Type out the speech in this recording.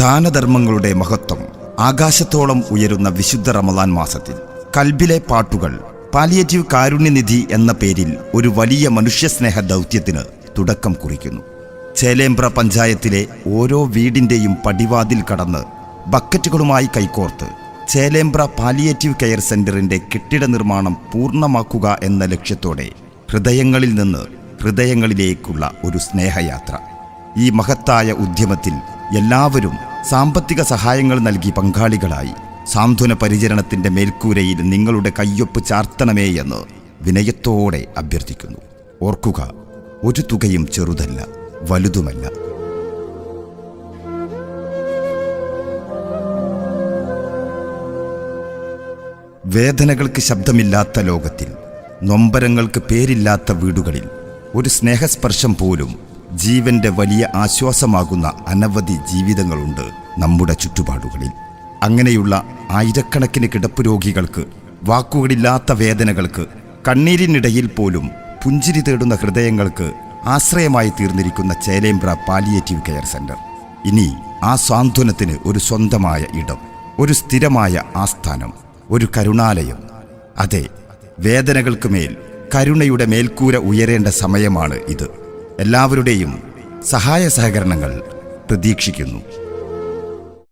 ദാനധർമ്മങ്ങളുടെ മഹത്വം ആകാശത്തോളം ഉയരുന്ന വിശുദ്ധ റമദാൻ മാസത്തിൽ കൽബിലെ പാട്ടുകൾ പാലിയേറ്റീവ് കാരുണ്യനിധി എന്ന പേരിൽ ഒരു വലിയ മനുഷ്യസ്നേഹ ദൗത്യത്തിന് തുടക്കം കുറിക്കുന്നു. ചേലേമ്പ്ര പഞ്ചായത്തിലെ ഓരോ വീടിൻ്റെയും പടിവാതിൽ കടന്ന് ബക്കറ്റുകളുമായി കൈകോർത്ത് ചേലേമ്പ്ര പാലിയേറ്റീവ് കെയർ സെന്ററിന്റെ കെട്ടിട നിർമ്മാണം പൂർണ്ണമാക്കുക എന്ന ലക്ഷ്യത്തോടെ ഹൃദയങ്ങളിൽ നിന്ന് ഹൃദയങ്ങളിലേക്കുള്ള ഒരു സ്നേഹയാത്ര. ഈ മഹത്തായ ഉദ്യമത്തിൽ എല്ലാവരും സാമ്പത്തിക സഹായങ്ങൾ നൽകി പങ്കാളികളായി സാന്ത്വന പരിചരണത്തിന്റെ മേൽക്കൂരയിൽ നിങ്ങളുടെ കയ്യൊപ്പ് ചാർത്തണമേ എന്ന് വിനയത്തോടെ അഭ്യർത്ഥിക്കുന്നു. ഓർക്കുക, ഒരു തുകയും ചെറുതല്ല, വലുതുമല്ല. വേദനകൾക്ക് ശബ്ദമില്ലാത്ത ലോകത്തിൽ, നൊമ്പരങ്ങൾക്ക് പേരില്ലാത്ത വീടുകളിൽ ഒരു സ്നേഹസ്പർശം പോലും ജീവന്റെ വലിയ ആശ്വാസമാകുന്ന അനവധി ജീവിതങ്ങളുണ്ട് നമ്മുടെ ചുറ്റുപാടുകളിൽ. അങ്ങനെയുള്ള ആയിരക്കണക്കിന് കിടപ്പ് രോഗികൾക്ക്, വാക്കുകളില്ലാത്ത വേദനകൾക്ക്, കണ്ണീരിനിടയിൽ പോലും പുഞ്ചിരി തേടുന്ന ഹൃദയങ്ങൾക്ക് ആശ്രയമായി തീർന്നിരിക്കുന്ന ചേലേമ്പ്ര പാലിയേറ്റീവ് കെയർ സെന്റർ ഇനി ആ സാന്ത്വനത്തിന് ഒരു സ്വന്തമായ ഇടം, ഒരു സ്ഥിരമായ ആസ്ഥാനം, ഒരു കരുണാലയം. അതെ, വേദനകൾക്ക് മേൽ കരുണയുടെ മേൽക്കൂര ഉയരേണ്ട സമയമാണ് ഇത്. എല്ലാവരുടെയും സഹായ സഹകരണങ്ങൾ പ്രതീക്ഷിക്കുന്നു.